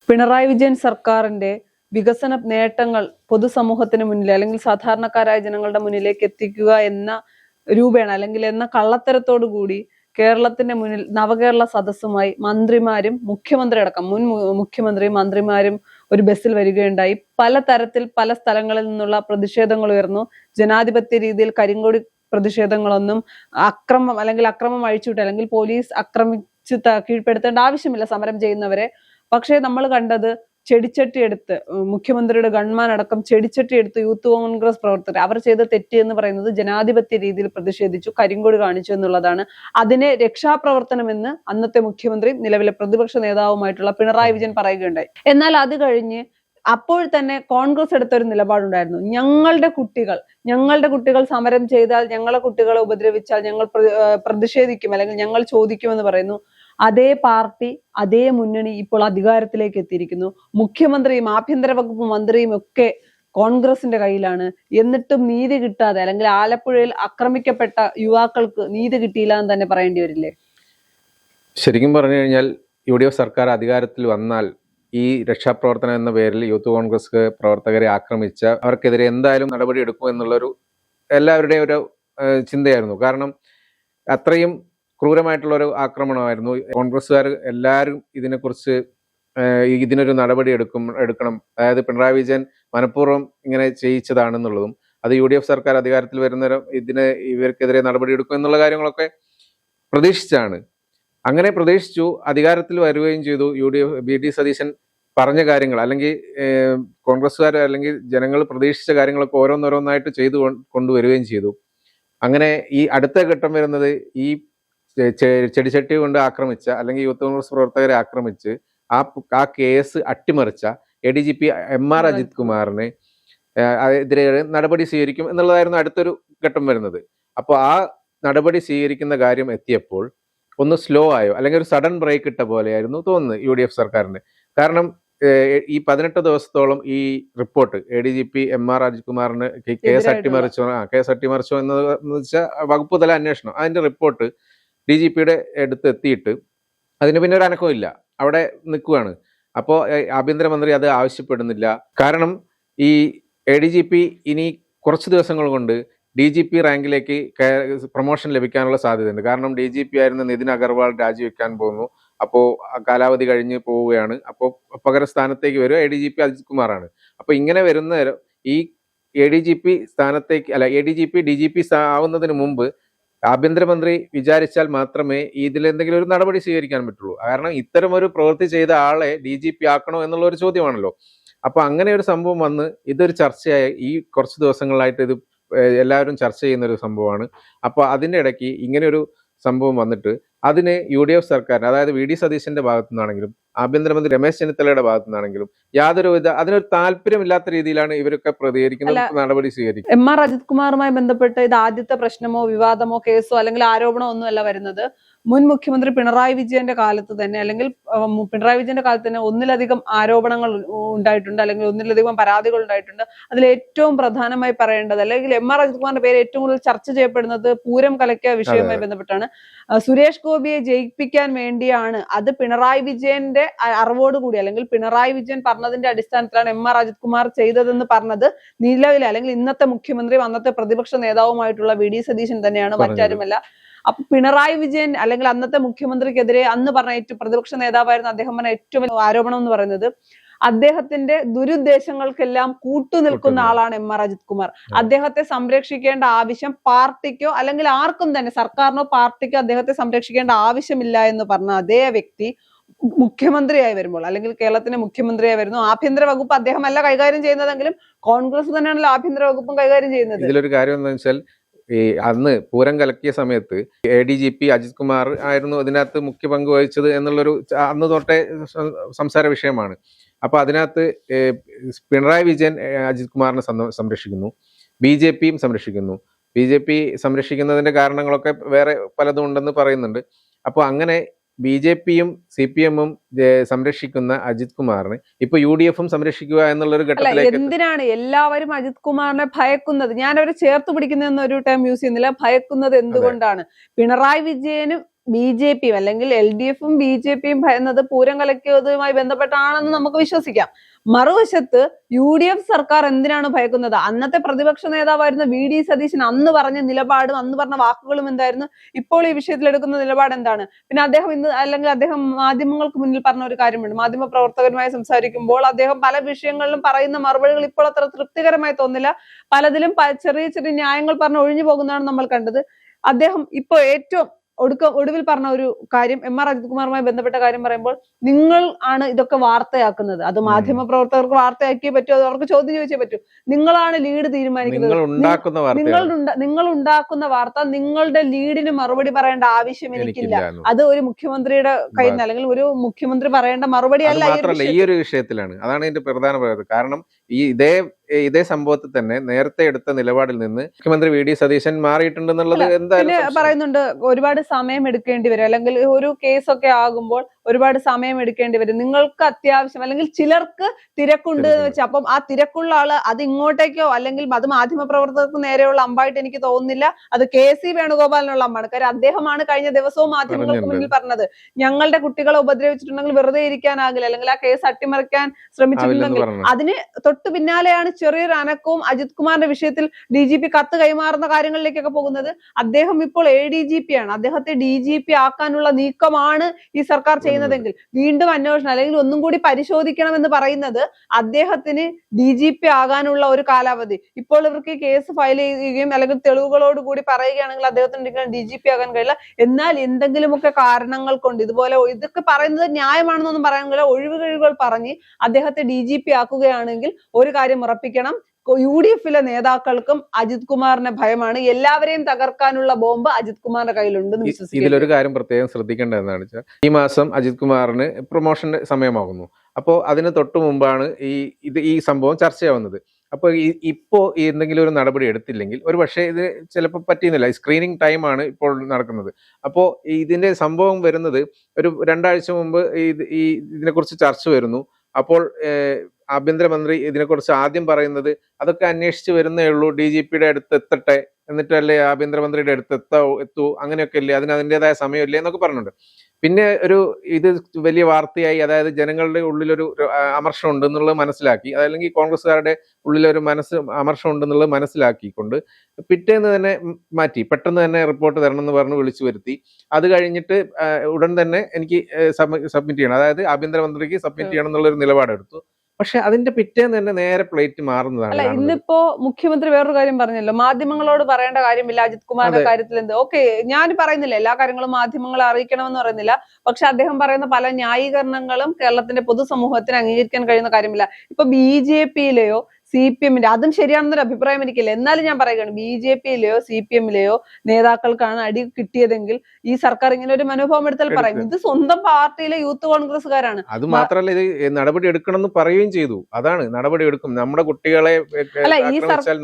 പിണറായി വിജയൻ സർക്കാരിന്റെ വികസന നേട്ടങ്ങൾ പൊതുസമൂഹത്തിന് മുന്നിൽ അല്ലെങ്കിൽ സാധാരണക്കാരായ ജനങ്ങളുടെ മുന്നിലേക്ക് എത്തിക്കുക എന്ന രൂപേണ അല്ലെങ്കിൽ എന്ന കള്ളത്തരത്തോടു കൂടി കേരളത്തിന്റെ മുന്നിൽ നവകേരള സദസ്സുമായി മന്ത്രിമാരും മുഖ്യമന്ത്രി അടക്കം മുൻ മുഖ്യമന്ത്രിയും മന്ത്രിമാരും ഒരു ബസ്സിൽ വരികയുണ്ടായി. പലതരത്തിൽ പല സ്ഥലങ്ങളിൽ നിന്നുള്ള പ്രതിഷേധങ്ങൾ ഉയർന്നു. ജനാധിപത്യ രീതിയിൽ കരിങ്കൊടി പ്രതിഷേധങ്ങളൊന്നും അക്രമം അഴിച്ചുവിട്ട് അല്ലെങ്കിൽ പോലീസ് ആക്രമിച്ച് കീഴ്പ്പെടുത്തേണ്ട ആവശ്യമില്ല സമരം ചെയ്യുന്നവരെ. പക്ഷേ നമ്മൾ കണ്ടത് ചെടിച്ചട്ടി എടുത്ത് മുഖ്യമന്ത്രിയുടെ ഗൺമാൻ അടക്കം ചെടിച്ചട്ടി എടുത്ത് യൂത്ത് കോൺഗ്രസ് പ്രവർത്തകർ അവർ ചെയ്ത തെറ്റ് എന്ന് പറയുന്നത് ജനാധിപത്യ രീതിയിൽ പ്രതിഷേധിച്ചു, കരിങ്കൊടി കാണിച്ചു എന്നുള്ളതാണ്. അതിനെ രക്ഷാപ്രവർത്തനമെന്ന് അന്നത്തെ മുഖ്യമന്ത്രി നിലവിലെ പ്രതിപക്ഷ നേതാവുമായിട്ടുള്ള പിണറായി വിജയൻ പറയുകയുണ്ടായി. എന്നാൽ അത് കഴിഞ്ഞ് അപ്പോൾ തന്നെ കോൺഗ്രസ് എടുത്തൊരു നിലപാടുണ്ടായിരുന്നു. ഞങ്ങളുടെ കുട്ടികൾ സമരം ചെയ്താൽ, ഞങ്ങളെ കുട്ടികളെ ഉപദ്രവിച്ചാൽ ഞങ്ങൾ പ്രതിഷേധിക്കും അല്ലെങ്കിൽ ഞങ്ങൾ ചോദിക്കുമെന്ന് പറയുന്നു. അതേ പാർട്ടി, അതേ മുന്നണി ഇപ്പോൾ അധികാരത്തിലേക്ക് എത്തിയിരിക്കുന്നു. മുഖ്യമന്ത്രിയും ആഭ്യന്തര വകുപ്പ് മന്ത്രിയും ഒക്കെ കോൺഗ്രസിന്റെ കയ്യിലാണ്. എന്നിട്ടും നീതി കിട്ടാതെ അല്ലെങ്കിൽ ആലപ്പുഴയിൽ ആക്രമിക്കപ്പെട്ട യുവാക്കൾക്ക് നീതി കിട്ടിയില്ല എന്ന് തന്നെ പറയേണ്ടി വരില്ലേ? ശരിക്കും പറഞ്ഞു കഴിഞ്ഞാൽ UDF സർക്കാർ അധികാരത്തിൽ വന്നാൽ ഈ രക്ഷാപ്രവർത്തനം എന്ന പേരിൽ യൂത്ത് കോൺഗ്രസ് പ്രവർത്തകരെ ആക്രമിച്ച അവർക്കെതിരെ എന്തായാലും നടപടി എടുക്കും എന്നുള്ളൊരു എല്ലാവരുടെയും ഒരു ചിന്തയായിരുന്നു. കാരണം അത്രയും ക്രൂരമായിട്ടുള്ളൊരു ആക്രമണമായിരുന്നു. കോൺഗ്രസ്സുകാർ എല്ലാവരും ഇതിനൊരു നടപടി എടുക്കണം. അതായത് പിണറായി വിജയൻ മനഃപൂർവ്വം ഇങ്ങനെ ചെയ്യിച്ചതാണെന്നുള്ളതും അത് UDF സർക്കാർ അധികാരത്തിൽ വരുന്നവരും ഇവർക്കെതിരെ നടപടി എടുക്കും എന്നുള്ള കാര്യങ്ങളൊക്കെ പ്രതീക്ഷിച്ചാണ്. അങ്ങനെ പ്രതീക്ഷിച്ചു, അധികാരത്തിൽ വരികയും ചെയ്തു. VD സതീശൻ പറഞ്ഞ കാര്യങ്ങൾ അല്ലെങ്കിൽ കോൺഗ്രസ്സുകാർ അല്ലെങ്കിൽ ജനങ്ങൾ പ്രതീക്ഷിച്ച കാര്യങ്ങളൊക്കെ ഓരോന്നോരോന്നായിട്ട് ചെയ്തു കൊണ്ടുവരികയും ചെയ്തു. അങ്ങനെ ഈ അടുത്ത ഘട്ടം വരുന്നത് ഈ ചെടിച്ചട്ടി കൊണ്ട് ആക്രമിച്ച അല്ലെങ്കിൽ യൂത്ത് കോൺഗ്രസ് പ്രവർത്തകരെ ആക്രമിച്ച് ആ കേസ് അട്ടിമറിച്ച ADGP MR അജിത് കുമാറിനെ എതിരെ നടപടി സ്വീകരിക്കും എന്നുള്ളതായിരുന്നു അടുത്തൊരു ഘട്ടം വരുന്നത്. അപ്പോൾ ആ നടപടി സ്വീകരിക്കുന്ന കാര്യം എത്തിയപ്പോൾ ഒന്ന് സ്ലോ ആയോ അല്ലെങ്കിൽ ഒരു സഡൻ ബ്രേക്ക് ഇട്ട പോലെയായിരുന്നു തോന്നുന്നത് UDF സർക്കാരിന്. കാരണം ഈ 18 ദിവസത്തോളം ഈ റിപ്പോർട്ട് ADGP MR അജിത് കുമാറിന് കേസ് അട്ടിമറിച്ചോ എന്ന് വെച്ചാൽ വകുപ്പ് തല അന്വേഷണം, അതിന്റെ റിപ്പോർട്ട് DGPയുടെ അടുത്ത് എത്തിയിട്ട് അതിന് പിന്നെ ഒരു അനക്കമില്ല, അവിടെ നിൽക്കുകയാണ്. അപ്പോൾ ആഭ്യന്തരമന്ത്രി അത് ആവശ്യപ്പെടുന്നില്ല. കാരണം ഈ ADGP ഇനി കുറച്ച് ദിവസങ്ങൾ കൊണ്ട് DGP റാങ്കിലേക്ക് പ്രൊമോഷൻ ലഭിക്കാനുള്ള സാധ്യതയുണ്ട്. കാരണം DGP ആയിരുന്ന നിതിൻ അഗർവാൾ രാജിവെക്കാൻ പോകുന്നു. അപ്പോൾ കാലാവധി കഴിഞ്ഞ് പോവുകയാണ്. അപ്പോൾ പകരം സ്ഥാനത്തേക്ക് വരും ADGP അജിത് കുമാറാണ്. അപ്പോൾ ഇങ്ങനെ വരുന്ന ഈ ADGP സ്ഥാനത്തേക്ക് ADGP DGP ആവുന്നതിന് മുമ്പ് ആഭ്യന്തരമന്ത്രി വിചാരിച്ചാൽ മാത്രമേ ഇതിലെന്തെങ്കിലും ഒരു നടപടി സ്വീകരിക്കാൻ പറ്റുള്ളൂ. കാരണം ഇത്തരം ഒരു പ്രവൃത്തി ചെയ്ത ആളെ DGP ആക്കണോ എന്നുള്ള ഒരു ചോദ്യമാണല്ലോ. അപ്പൊ അങ്ങനെ ഒരു സംഭവം വന്ന് ഇതൊരു ചർച്ചയായി ഈ കുറച്ച് ദിവസങ്ങളായിട്ട് ഇത് എല്ലാവരും ചർച്ച ചെയ്യുന്ന ഒരു സംഭവമാണ്. അപ്പോൾ അതിൻ്റെ ഇടയ്ക്ക് ഇങ്ങനെ ഒരു സംഭവം വന്നിട്ട് അതിന് UDF സർക്കാരിന്, അതായത് VD സതീശന്റെ ഭാഗത്തു നിന്നാണെങ്കിലും ആഭ്യന്തരമന്ത്രി രമേശ് ചെന്നിത്തലയുടെ ഭാഗത്തു നിന്നാണെങ്കിലും അതിനൊരു താല്പര്യമില്ലാത്ത രീതിയിലാണ് ഇവരൊക്കെ പ്രതികരിക്കുന്നത്, നടപടി സ്വീകരിക്കും. MR അജിത് കുമാറുമായി ബന്ധപ്പെട്ട് ഇത് ആദ്യത്തെ പ്രശ്നമോ വിവാദമോ കേസോ അല്ലെങ്കിൽ ആരോപണമോ ഒന്നുമല്ല വരുന്നത്. മുൻ മുഖ്യമന്ത്രി പിണറായി വിജയന്റെ കാലത്ത് തന്നെ അല്ലെങ്കിൽ പിണറായി വിജയന്റെ കാലത്ത് തന്നെ ഒന്നിലധികം ആരോപണങ്ങൾ ഉണ്ടായിട്ടുണ്ട് അല്ലെങ്കിൽ ഒന്നിലധികം പരാതികൾ ഉണ്ടായിട്ടുണ്ട്. അതിൽ ഏറ്റവും പ്രധാനമായി പറയേണ്ടത് അല്ലെങ്കിൽ MR അജിത് കുമാറിന്റെ പേര് ഏറ്റവും കൂടുതൽ ചർച്ച ചെയ്യപ്പെടുന്നത് പൂരം കലക്കിയ വിഷയവുമായി ബന്ധപ്പെട്ടാണ്. സുരേഷ് ഗോപിയെ ജയിപ്പിക്കാൻ വേണ്ടിയാണ്, അത് പിണറായി വിജയന്റെ അറിവോടുകൂടി അല്ലെങ്കിൽ പിണറായി വിജയൻ പറഞ്ഞതിന്റെ അടിസ്ഥാനത്തിലാണ് MR അജിത് കുമാർ ചെയ്തതെന്ന് പറഞ്ഞത് നിലവിലെ അല്ലെങ്കിൽ ഇന്നത്തെ മുഖ്യമന്ത്രിയും അന്നത്തെ പ്രതിപക്ഷ നേതാവുമായിട്ടുള്ള VD സതീശൻ തന്നെയാണ്, മറ്റാരുമല്ല. അപ്പൊ പിണറായി വിജയൻ അല്ലെങ്കിൽ അന്നത്തെ മുഖ്യമന്ത്രിക്കെതിരെ അന്ന് പറഞ്ഞ ഏറ്റവും പ്രതിപക്ഷ നേതാവായിരുന്ന അദ്ദേഹം പറഞ്ഞ ഏറ്റവും വലിയ ആരോപണം എന്ന് പറയുന്നത് അദ്ദേഹത്തിന്റെ ദുരുദ്ദേശങ്ങൾക്കെല്ലാം കൂട്ടുനിൽക്കുന്ന ആളാണ് MR അജിത് കുമാർ. അദ്ദേഹത്തെ സംരക്ഷിക്കേണ്ട ആവശ്യം പാർട്ടിക്കോ അല്ലെങ്കിൽ ആർക്കും തന്നെ സർക്കാരിനോ പാർട്ടിക്കോ അദ്ദേഹത്തെ സംരക്ഷിക്കേണ്ട ആവശ്യമില്ല എന്ന് പറഞ്ഞ അതേ വ്യക്തി മുഖ്യമന്ത്രിയായി വരുമ്പോൾ അല്ലെങ്കിൽ കേരളത്തിന്റെ മുഖ്യമന്ത്രിയായി വരുന്നു. ആഭ്യന്തര വകുപ്പ് അദ്ദേഹമല്ല കൈകാര്യം ചെയ്യുന്നതെങ്കിലും കോൺഗ്രസ് തന്നെയാണല്ലോ ആഭ്യന്തര വകുപ്പും കൈകാര്യം ചെയ്യുന്നത്. ഇതിലൊരു കാര്യം എന്താണെന്ന് വെച്ചാൽ ഈ അന്ന് പൂരം കലക്കിയ സമയത്ത് ADGP അജിത് കുമാർ ആയിരുന്നു അതിനകത്ത് മുഖ്യ പങ്ക് വഹിച്ചത് എന്നുള്ളൊരു അന്ന് തൊട്ടേ സംസാര വിഷയമാണ്. അപ്പൊ അതിനകത്ത് പിണറായി വിജയൻ അജിത് കുമാറിനെ സംരക്ഷിക്കുന്നു, BJPയും സംരക്ഷിക്കുന്നു. BJP സംരക്ഷിക്കുന്നതിന്റെ കാരണങ്ങളൊക്കെ വേറെ പലതും ഉണ്ടെന്ന് പറയുന്നുണ്ട്. അപ്പോൾ അങ്ങനെ BJPയും CPMഉം സംരക്ഷിക്കുന്ന അജിത് കുമാറിനെ ഇപ്പൊ UDFും സംരക്ഷിക്കുക എന്നുള്ളൊരു ഘട്ടത്തിലേക്ക്. എന്തിനാണ് എല്ലാവരും അജിത് കുമാറിനെ ഭയക്കുന്നത്? ഞാൻ അവരെ ചേർത്ത് പിടിക്കുന്ന ഒരു ടേം യൂസ് ചെയ്യുന്നില്ല. ഭയക്കുന്നത് എന്തുകൊണ്ടാണ്? പിണറായി വിജയനും BJP അല്ലെങ്കിൽ LDF-ഉം BJP-യും ഭയന്നത് പൂരം കലക്കിയതുമായി ബന്ധപ്പെട്ടാണെന്ന് നമുക്ക് വിശ്വസിക്കാം. മറുവശത്ത് UDF സർക്കാർ എന്തിനാണ് ഭയക്കുന്നത്? അന്നത്തെ പ്രതിപക്ഷ നേതാവായിരുന്ന VD സതീശൻ അന്ന് പറഞ്ഞ നിലപാടും അന്ന് പറഞ്ഞ വാക്കുകളും എന്തായിരുന്നു? ഇപ്പോൾ ഈ വിഷയത്തിൽ എടുക്കുന്ന നിലപാട് എന്താണ്? പിന്നെ അദ്ദേഹം ഇന്ന് അല്ലെങ്കിൽ അദ്ദേഹം മാധ്യമങ്ങൾക്ക് മുന്നിൽ പറഞ്ഞ ഒരു കാര്യമുണ്ട്. മാധ്യമ പ്രവർത്തകരുമായി സംസാരിക്കുമ്പോൾ അദ്ദേഹം പല വിഷയങ്ങളിലും പറയുന്ന മറുപടികൾ ഇപ്പോൾ അത്ര തൃപ്തികരമായി തോന്നില്ല. പലതിലും ചെറിയ ചെറിയ ന്യായങ്ങൾ പറഞ്ഞ് ഒഴിഞ്ഞു പോകുന്നതാണ് നമ്മൾ കണ്ടത്. അദ്ദേഹം ഇപ്പൊ ഏറ്റവും ഒടുവിൽ പറഞ്ഞ ഒരു കാര്യം MR അജിത് കുമാറുമായി ബന്ധപ്പെട്ട കാര്യം പറയുമ്പോൾ, നിങ്ങൾ ആണ് ഇതൊക്കെ വാർത്തയാക്കുന്നത്. അത് മാധ്യമ പ്രവർത്തകർക്ക് വാർത്തയാക്കിയേ പറ്റൂ, അത് അവർക്ക് ചോദ്യം ചോദിച്ചേ പറ്റൂ. നിങ്ങളാണ് ലീഡ് തീരുമാനിക്കുന്നത്. നിങ്ങൾ ഉണ്ടാക്കുന്ന വാർത്ത, നിങ്ങളുടെ ലീഡിന് മറുപടി പറയേണ്ട ആവശ്യം എനിക്കില്ല. അത് ഒരു മുഖ്യമന്ത്രിയുടെ കയ്യിൽ നിന്ന് അല്ലെങ്കിൽ ഒരു മുഖ്യമന്ത്രി പറയേണ്ട മറുപടി അല്ല. ഈ ഒരു വിഷയത്തിലാണ് അതാണ് ഇതിന്റെ പ്രധാന പ്രയോജനം. കാരണം ഇതേ സംഭവത്തിൽ തന്നെ നേരത്തെ എടുത്ത നിലപാടിൽ നിന്ന് മുഖ്യമന്ത്രി VD സതീശൻ മാറിയിട്ടുണ്ടെന്നുള്ളത് എന്തായാലും പറയുന്നുണ്ട്. ഒരുപാട് സമയം എടുക്കേണ്ടി വരും, അല്ലെങ്കിൽ ഒരു കേസൊക്കെ ആകുമ്പോൾ ഒരുപാട് സമയം എടുക്കേണ്ടി വരും. നിങ്ങൾക്ക് അത്യാവശ്യം അല്ലെങ്കിൽ ചിലർക്ക് തിരക്കുണ്ട് എന്ന് വെച്ചാൽ അപ്പം ആ തിരക്കുള്ള ആള് അത് ഇങ്ങോട്ടേക്കോ അല്ലെങ്കിൽ അത് മാധ്യമ പ്രവർത്തകർക്ക് നേരെയുള്ള അമ്പായിട്ട് എനിക്ക് തോന്നുന്നില്ല. അത് KC വേണുഗോപാലിനുള്ള അമ്പാണ്. കാര്യം അദ്ദേഹമാണ് കഴിഞ്ഞ ദിവസവും മാധ്യമങ്ങൾക്ക് മുന്നിൽ പറഞ്ഞത്, ഞങ്ങളുടെ കുട്ടികളെ ഉപദ്രവിച്ചിട്ടുണ്ടെങ്കിൽ വെറുതെ ഇരിക്കാനാകില്ല, അല്ലെങ്കിൽ ആ കേസ് അട്ടിമറിക്കാൻ ശ്രമിച്ചിട്ടുണ്ടെങ്കിൽ. അതിന് തൊട്ടു പിന്നാലെയാണ് ചെറിയൊരു അനക്കവും അജിത് കുമാറിന്റെ വിഷയത്തിൽ DGP കത്ത് കൈമാറുന്ന കാര്യങ്ങളിലേക്കൊക്കെ പോകുന്നത്. അദ്ദേഹം ഇപ്പോൾ ADGP ആണ്. അദ്ദേഹത്തെ DGP ആക്കാനുള്ള നീക്കമാണ് ഈ സർക്കാർ ചെയ്യുന്നതെങ്കിൽ വീണ്ടും അന്വേഷണം അല്ലെങ്കിൽ ഒന്നും കൂടി പരിശോധിക്കണം എന്ന് പറയുന്നത് അദ്ദേഹത്തിന് DGP ആകാനുള്ള ഒരു കാലാവധി. ഇപ്പോൾ ഇവർക്ക് കേസ് ഫയൽ ചെയ്യുകയും അല്ലെങ്കിൽ തെളിവുകളോട് കൂടി പറയുകയാണെങ്കിൽ അദ്ദേഹത്തിന് DGP ആകാൻ കഴിയില്ല. എന്നാൽ എന്തെങ്കിലുമൊക്കെ കാരണങ്ങൾ കൊണ്ട് ഇതൊക്കെ പറയുന്നത് ന്യായമാണെന്നൊന്നും പറയാൻ കഴിയില്ല. ഒഴിവുകഴിവുകൾ പറഞ്ഞ് അദ്ദേഹത്തെ DGP ആക്കുകയാണെങ്കിൽ ഒരു കാര്യം ഉറപ്പിക്കണം, UDF-ലെ നേതാക്കൾക്കും അജിത് കുമാറിനെ ഭയമാണ്. എല്ലാവരെയും തകർക്കാനുള്ള ബോംബ് അജിത് കുമാറിന്റെ കയ്യിലുണ്ടെന്ന് വിശ്വസിക്കുന്നു. ഇതിലൊരു കാര്യം പ്രത്യേകം ശ്രദ്ധിക്കേണ്ടത് എന്താണെന്ന് വെച്ചാൽ, ഈ മാസം അജിത് കുമാറിന് പ്രൊമോഷന്റെ സമയമാകുന്നു. അപ്പോൾ അതിന് തൊട്ടു മുമ്പാണ് ഈ സംഭവം ചർച്ചയാവുന്നത്. അപ്പോൾ ഇപ്പോ എന്തെങ്കിലും ഒരു നടപടി എടുത്തില്ലെങ്കിൽ ഒരു പക്ഷേ ഇത് ചിലപ്പോൾ പറ്റിയെന്നില്ല. സ്ക്രീനിങ് ടൈമാണ് ഇപ്പോൾ നടക്കുന്നത്. അപ്പോൾ ഇതിന്റെ സംഭവം വരുന്നത് ഒരു 2 ആഴ്ച മുമ്പ് ഇതിനെക്കുറിച്ച് ചർച്ച വരുന്നു. അപ്പോൾ ആഭ്യന്തരമന്ത്രി ഇതിനെക്കുറിച്ച് ആദ്യം പറയുന്നത് അതൊക്കെ അന്വേഷിച്ച് വരുന്നേ ഉള്ളൂ, DGP-യുടെ അടുത്ത് എത്തട്ടെ, എന്നിട്ടല്ലേ ആഭ്യന്തരമന്ത്രിയുടെ അടുത്ത് എത്തൂ, അങ്ങനെയൊക്കെ ഇല്ലേ, അതിൻ്റെതായ സമയമില്ലേ എന്നൊക്കെ പറഞ്ഞിട്ടുണ്ട്. പിന്നെ ഇത് വലിയ വാർത്തയായി, അതായത് ജനങ്ങളുടെ ഉള്ളിലൊരു അമർഷം ഉണ്ടെന്നുള്ളത് മനസ്സിലാക്കി, അതല്ലെങ്കിൽ കോൺഗ്രസ്സുകാരുടെ ഉള്ളിലൊരു അമർഷം ഉണ്ടെന്നുള്ളത് മനസ്സിലാക്കിക്കൊണ്ട് പിറ്റേന്ന് തന്നെ മാറ്റി, പെട്ടെന്ന് തന്നെ റിപ്പോർട്ട് തരണം എന്ന് പറഞ്ഞ് വിളിച്ചു വരുത്തി. അത് കഴിഞ്ഞിട്ട് ഉടൻ തന്നെ എനിക്ക് സബ്മിറ്റ് ചെയ്യണം, അതായത് ആഭ്യന്തരമന്ത്രിക്ക് സബ്മിറ്റ് ചെയ്യണം എന്നുള്ളൊരു നിലപാടെടുത്തു. പക്ഷെ അതിന്റെ പിറ്റേന്ന് തന്നെ നേരെ പ്ലേറ്റ് മാറുന്നതാണ്. അല്ല, ഇന്നിപ്പോ മുഖ്യമന്ത്രി വേറൊരു കാര്യം പറഞ്ഞല്ലോ, മാധ്യമങ്ങളോട് പറയേണ്ട കാര്യമില്ല അജിത് കുമാറിന്റെ കാര്യത്തിൽ. ഓക്കെ, ഞാൻ പറയുന്നില്ല എല്ലാ കാര്യങ്ങളും മാധ്യമങ്ങളെ അറിയിക്കണമെന്ന് പറയുന്നില്ല. പക്ഷെ അദ്ദേഹം പറയുന്ന പല ന്യായീകരണങ്ങളും കേരളത്തിന്റെ പൊതുസമൂഹത്തിന് അംഗീകരിക്കാൻ കഴിയുന്ന കാര്യമില്ല. ഇപ്പൊ BJP-യിലെയോ CPM-ന്റെ, അതും ശരിയാണെന്നൊരു അഭിപ്രായം എനിക്കില്ല. എന്നാലും ഞാൻ പറയുകയാണ്, BJP-യിലെയോ CPM-ലെയോ നേതാക്കൾക്കാണ് അടി കിട്ടിയതെങ്കിൽ ഈ സർക്കാർ ഇങ്ങനെ ഒരു മനോഭാവം എടുത്താൽ പറയും ഇത് സ്വന്തം പാർട്ടിയിലെ യൂത്ത് കോൺഗ്രസ്സുകാരാണ്. അത് മാത്രമല്ല, ഇത് നടപടി എടുക്കണം എന്ന് പറയുകയും ചെയ്തു. അതാണ് നടപടി എടുക്കും, നമ്മുടെ കുട്ടികളെ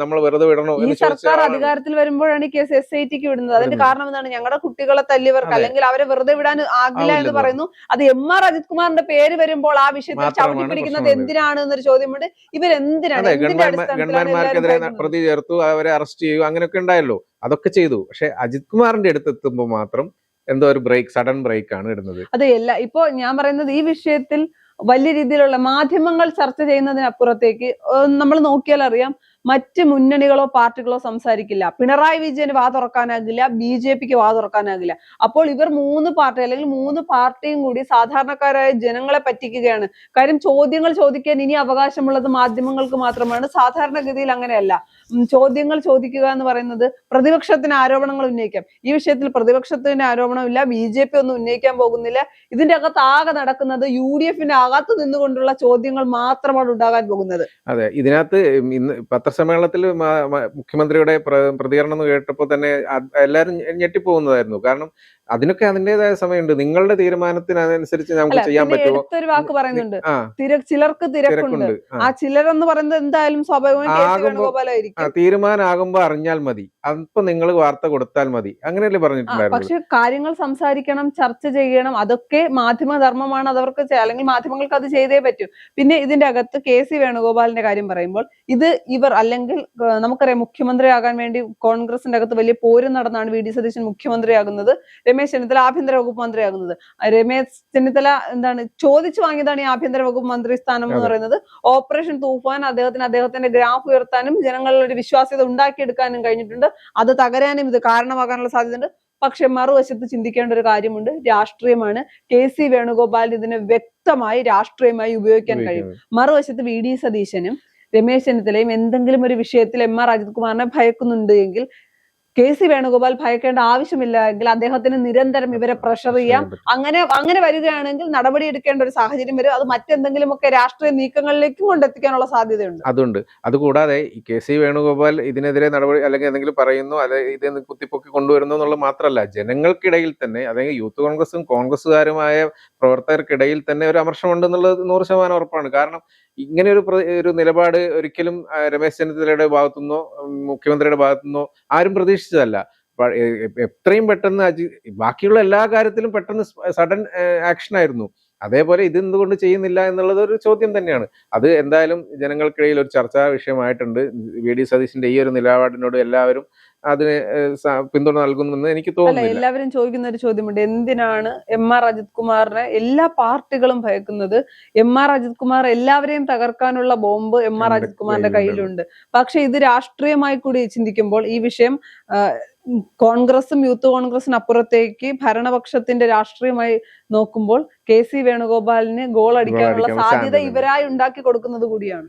നമ്മൾ വെറുതെ വിടണോ? ഈ സർക്കാർ അധികാരത്തിൽ വരുമ്പോഴാണ് ഈ കേസ് SIT-ക്ക് വിടുന്നത്. അതിന്റെ കാരണം എന്താണ്? ഞങ്ങളുടെ കുട്ടികളെ തല്ലിയവർക്ക് അല്ലെങ്കിൽ അവരെ വെറുതെ വിടാൻ ആകില്ല എന്ന് പറയുന്നു. അത് MR അജിത് കുമാറിന്റെ പേര് വരുമ്പോൾ ആ വിഷയത്തിൽ ചവിട്ടി പിടിക്കുന്നത് എന്തിനാണ് എന്നൊരു ചോദ്യമുണ്ട്. ഇവരെന്തിനാണ് ഗവൺമെന്റ്മാർക്കെതിരെ പ്രതി ചേർത്തു, അവരെ അറസ്റ്റ് ചെയ്യുക, അങ്ങനെയൊക്കെ ഉണ്ടായല്ലോ, അതൊക്കെ ചെയ്തു. പക്ഷെ അജിത് കുമാറിന്റെ അടുത്ത് എത്തുമ്പോൾ മാത്രം എന്തോ ഒരു സഡൻ ബ്രേക്ക് ആണ് ഇടുന്നത്. അതെയല്ല, ഇപ്പൊ ഞാൻ പറയുന്നത് ഈ വിഷയത്തിൽ വലിയ രീതിയിലുള്ള മാധ്യമങ്ങൾ ചർച്ച ചെയ്യുന്നതിനപ്പുറത്തേക്ക് നമ്മൾ നോക്കിയാൽ അറിയാം, മറ്റ് മുന്നണികളോ പാർട്ടികളോ സംസാരിക്കില്ല. പിണറായി വിജയന് വാ തുറക്കാനാകില്ല, BJP-ക്ക് വാ തുറക്കാനാകില്ല. അപ്പോൾ ഇവർ 3 പാർട്ടി അല്ലെങ്കിൽ 3 പാർട്ടിയും കൂടി സാധാരണക്കാരായ ജനങ്ങളെ പറ്റിക്കുകയാണ്. കാര്യം ചോദ്യങ്ങൾ ചോദിക്കാൻ ഇനി അവകാശമുള്ളത് മാധ്യമങ്ങൾക്ക് മാത്രമാണ്. സാധാരണഗതിയിൽ അങ്ങനെയല്ല. ചോദ്യങ്ങൾ ചോദിക്കുക എന്ന് പറയുന്നത് പ്രതിപക്ഷത്തിന് ആരോപണങ്ങൾ ഉന്നയിക്കാം. ഈ വിഷയത്തിൽ പ്രതിപക്ഷത്തിന് ആരോപണമില്ല, BJP ഒന്നും ഉന്നയിക്കാൻ പോകുന്നില്ല. ഇതിന്റെ അകത്ത് ആകെ നടക്കുന്നത് UDF-ന്റെ അകത്ത് നിന്നുകൊണ്ടുള്ള ചോദ്യങ്ങൾ മാത്രമാണ് ഉണ്ടാകാൻ പോകുന്നത്. അതെ, ഇതിനകത്ത് ഇന്ന് പത്രസമ്മേളനത്തിൽ മുഖ്യമന്ത്രിയുടെ പ്രതികരണം കേട്ടപ്പോൾ തന്നെ എല്ലാവരും ഞെട്ടിപ്പോകുന്നതായിരുന്നു. കാരണം അതിനൊക്കെ അതിന്റേതായ സമയമുണ്ട്. നിങ്ങളുടെ തീരുമാനത്തിനനുസരിച്ച് നമുക്ക് ചെയ്യാൻ പറ്റുമോ? ഒരു വാക്ക് പറയുന്നുണ്ട്, ചിലർക്ക് തിരക്കുണ്ട്. ആ ചിലരെന്ന് പറയുന്നത് എന്തായാലും സ്വാഭാവികമായിരിക്കും. തീരുമാനമാകുമ്പോ അറിഞ്ഞാൽ മതി, അപ്പൊ നിങ്ങൾ വാർത്ത കൊടുത്താൽ മതി, അങ്ങനെയല്ലേ പറഞ്ഞിട്ടുണ്ടായിരുന്നു. പക്ഷെ കാര്യങ്ങൾ സംസാരിക്കണം, ചർച്ച ചെയ്യണം, അതൊക്കെ മാധ്യമധർമ്മമാണ്. അതവർക്ക് അല്ലെങ്കിൽ മാധ്യമങ്ങൾക്ക് അത് ചെയ്തേ പറ്റൂ. പിന്നെ ഇതിന്റെ അകത്ത് KC വേണുഗോപാലിന്റെ കാര്യം പറയുമ്പോൾ, ഇവർ അല്ലെങ്കിൽ നമുക്കറിയാം മുഖ്യമന്ത്രിയാകാൻ വേണ്ടി കോൺഗ്രസിന്റെ അകത്ത് വലിയ പോരും നടന്നാണ് VD സതീശൻ മുഖ്യമന്ത്രിയാകുന്നത്. രമേശ് ചെന്നിത്തല ആഭ്യന്തര വകുപ്പ് മന്ത്രിയാകുന്നത്. രമേശ് ചെന്നിത്തല എന്താണ് ചോദിച്ചു വാങ്ങിയതാണ് ഈ ആഭ്യന്തര വകുപ്പ് മന്ത്രി സ്ഥാനം എന്ന് പറയുന്നത്. ഓപ്പറേഷൻ തൂഫാൻ അദ്ദേഹത്തിന്റെ ഗ്രാഫ് ഉയർത്താനും ജനങ്ങളിൽ ഒരു വിശ്വാസ്യത ഉണ്ടാക്കിയെടുക്കാനും കഴിഞ്ഞിട്ടുണ്ട്. അത് തകരാനും ഇത് കാരണമാകാനുള്ള സാധ്യതയുണ്ട്. പക്ഷെ മറുവശത്ത് ചിന്തിക്കേണ്ട ഒരു കാര്യമുണ്ട്, രാഷ്ട്രീയമാണ്. KC വേണുഗോപാൽ ഇതിനെ വ്യക്തമായി രാഷ്ട്രീയമായി ഉപയോഗിക്കാൻ കഴിയും. മറുവശത്ത് VD സതീശനും രമേശ് ചെന്നിത്തലയും എന്തെങ്കിലും ഒരു വിഷയത്തിൽ MR അജിത് കുമാറിനെ ഭയക്കുന്നുണ്ട് എങ്കിൽ KC വേണുഗോപാൽ ഭയക്കേണ്ട ആവശ്യമില്ല എങ്കിൽ അദ്ദേഹത്തിന് നിരന്തരം ഇവരെ പ്രഷർ ചെയ്യാം. അങ്ങനെ വരികയാണെങ്കിൽ നടപടി എടുക്കേണ്ട ഒരു സാഹചര്യം വരും. അത് മറ്റെന്തെങ്കിലുമൊക്കെ രാഷ്ട്രീയ നീക്കങ്ങളിലേക്കും കൊണ്ടെത്തിക്കാനുള്ള സാധ്യതയുണ്ട്. അതുണ്ട്. അതുകൂടാതെ ഈ KC വേണുഗോപാൽ ഇതിനെതിരെ നടപടി അല്ലെങ്കിൽ എന്തെങ്കിലും പറയുന്നു, അല്ലെങ്കിൽ ഇത് കുത്തിപ്പൊക്കി കൊണ്ടുവരുന്നു എന്നുള്ളത് മാത്രമല്ല, ജനങ്ങൾക്കിടയിൽ തന്നെ, അതായത് യൂത്ത് കോൺഗ്രസും കോൺഗ്രസ്സുകാരുമായ പ്രവർത്തകർക്കിടയിൽ തന്നെ ഒരു അമർഷമുണ്ടെന്നുള്ളത് 100% ഉറപ്പാണ്. കാരണം ഇങ്ങനെ ഒരു നിലപാട് ഒരിക്കലും രമേശ് ചെന്നിത്തലയുടെ ഭാഗത്തുനിന്നോ മുഖ്യമന്ത്രിയുടെ ഭാഗത്തുനിന്നോ ആരും പ്രതീക്ഷിച്ചതല്ല. എത്രയും പെട്ടെന്ന് ബാക്കിയുള്ള എല്ലാ കാര്യത്തിലും പെട്ടെന്ന് സഡൻ ആക്ഷൻ ആയിരുന്നു. അതേപോലെ ഇത് എന്തുകൊണ്ട് ചെയ്യുന്നില്ല എന്നുള്ളത് ഒരു ചോദ്യം തന്നെയാണ്. അത് എന്തായാലും ജനങ്ങൾക്കിടയിൽ ഒരു ചർച്ചാ വിഷയമായിട്ടുണ്ട്. VD സതീശന്റെ ഈ ഒരു നിലപാടിനോട് എല്ലാവരും അതിന് പിന്തുണ നൽകുമെന്ന് എനിക്ക് തോന്നുന്നില്ല. എല്ലാവരും ചോദിക്കുന്ന ഒരു ചോദ്യമുണ്ട്, എന്തിനാണ് MR അജിത് കുമാറിനെ എല്ലാ പാർട്ടികളും ഭയക്കുന്നത്? MR അജിത് കുമാർ എല്ലാവരെയും തകർക്കാനുള്ള ബോംബ് MR അജിത് കുമാറിന്റെ കയ്യിലുണ്ട്. പക്ഷെ ഇത് രാഷ്ട്രീയമായി കൂടി ചിന്തിക്കുമ്പോൾ ഈ വിഷയം കോൺഗ്രസും യൂത്ത് കോൺഗ്രസിനപ്പുറത്തേക്ക് ഭരണപക്ഷത്തിന്റെ രാഷ്ട്രീയമായി നോക്കുമ്പോൾ KC വേണുഗോപാലിന് ഗോൾ അടിക്കാനുള്ള സാധ്യത ഇവരായി ഉണ്ടാക്കി കൊടുക്കുന്നത് കൂടിയാണ്.